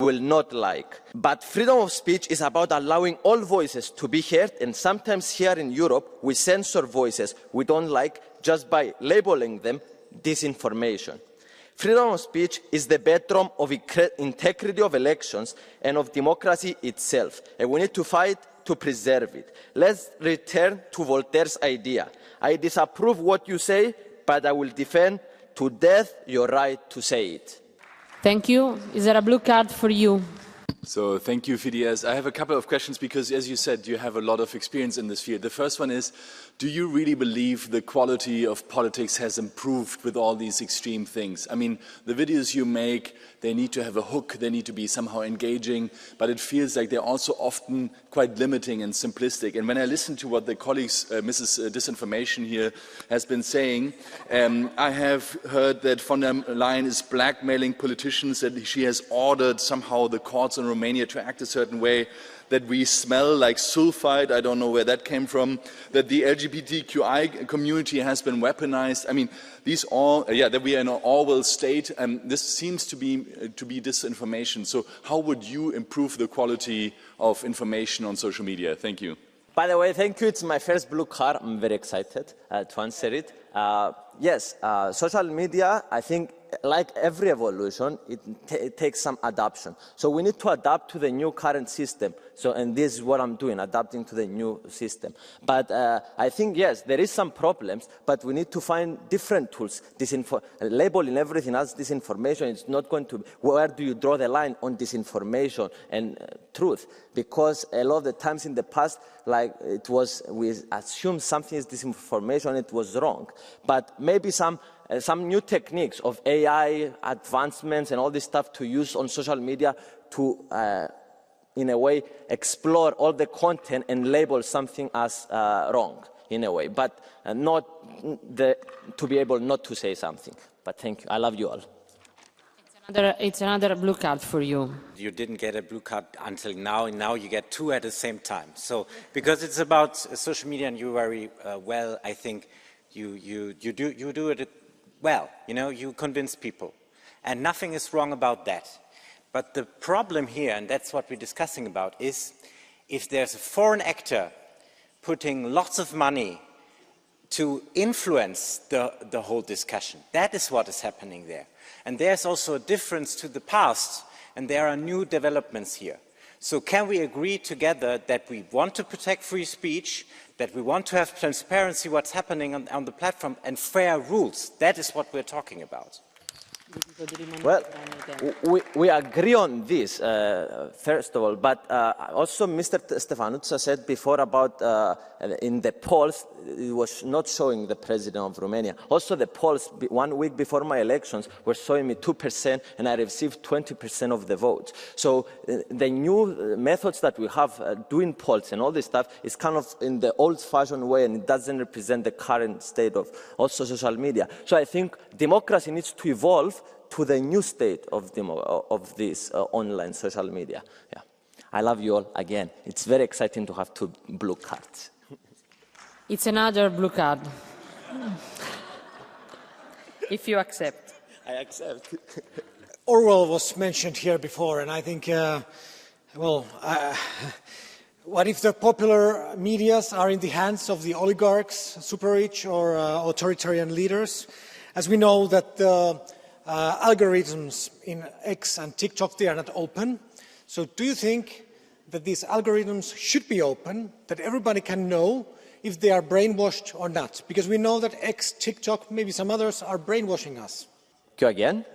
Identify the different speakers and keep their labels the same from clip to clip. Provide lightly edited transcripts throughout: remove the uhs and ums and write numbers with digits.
Speaker 1: will not like. But freedom of speech is about allowing all voices to be heard, and sometimes here in Europe we censor voices we don't like just by labeling them disinformation. Freedom of speech is the bedrock of integrity of elections and of democracy itself, and we need to fight to preserve it. Let's return to Voltaire's idea. I disapprove what you say, but I will defend to death your right to say it.
Speaker 2: Thank you. Is there a blue card for you?
Speaker 3: So thank you, Fidias. I have a couple of questions because, as you said, you have a lot of experience in this field. The first one is, do you really believe the quality of politics has improved with all these extreme things? I mean, the videos you make, they need to have a hook, they need to be somehow engaging, but it feels like they're also often quite limiting and simplistic. And when I listen to what the colleagues, Mrs. Disinformation here, has been saying, I have heard that von der Leyen is blackmailing politicians, that she has ordered somehow the courts in Romania to act a certain way, that we smell like sulfide, I don't know where that came from, that the LGBTQI community has been weaponized. I mean, these all, that we are in an Orwell state, and this seems to be disinformation. So how would you improve the quality of information on social media? Thank you.
Speaker 1: By the way, thank you. It's my first blue card. I'm very excited to answer it. Yes, social media, I think, like every evolution, it takes some adaptation. So we need to adapt to the new current system. So, and this is what I'm doing, adapting to the new system. But I think, yes, there is some problems, but we need to find different tools. Labeling everything as disinformation, it's not going to be, where do you draw the line on disinformation and truth? Because a lot of the times in the past, like it was, we assumed something is disinformation, it was wrong. But maybe some new techniques of AI advancements and all this stuff to use on social media to, in a way, explore all the content and label something as wrong, in a way, but not to be able not to say something. But thank you. I love you all.
Speaker 2: It's another blue card for you.
Speaker 4: You didn't get a blue card until now, and now you get two at the same time. So, because it's about social media, and you very well, I think you do it well. You know, you convince people, and nothing is wrong about that. But the problem here, and that's what we're discussing about, is if there's a foreign actor putting lots of money to influence the whole discussion. That is what is happening there. And there's also a difference to the past, and there are new developments here. So can we agree together that we want to protect free speech, that we want to have transparency what's happening on the platform, and fair rules? That is what we're talking about.
Speaker 1: Well, we agree on this, first of all, but also Mr. Stefanuța said before about in the polls, it was not showing the president of Romania. Also the polls, 1 week before my elections, were showing me 2%, and I received 20% of the votes. So the new methods that we have doing polls and all this stuff is kind of in the old-fashioned way, and it doesn't represent the current state of also social media. So I think democracy needs to evolve to the new state of this online social media. Yeah. I love you all again. It's very exciting to have 2 blue cards.
Speaker 2: It's another blue card. If you accept.
Speaker 1: I accept.
Speaker 5: Orwell was mentioned here before, and I think, what if the popular medias are in the hands of the oligarchs, super rich, or authoritarian leaders? As we know that the algorithms in X and TikTok, they are not open. So do you think that these algorithms should be open, that everybody can know if they are brainwashed or not? Because we know that X, TikTok, maybe some others are brainwashing us.
Speaker 1: You again.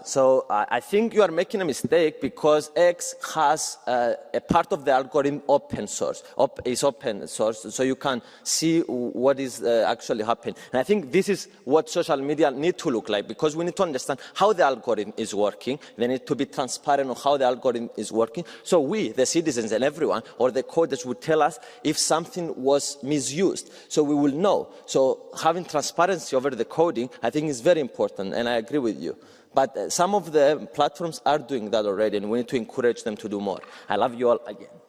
Speaker 1: So I think you are making a mistake, because X has a part of the algorithm open source, is open source, so you can see what is actually happening. And I think this is what social media need to look like, because we need to understand how the algorithm is working. They need to be transparent on how the algorithm is working. So we, the citizens and everyone, or the coders, would tell us if something was misused, so we will know. So having transparency over the coding, I think, is very important, and I agree with you. But some of the platforms are doing that already, and we need to encourage them to do more. I love you all again.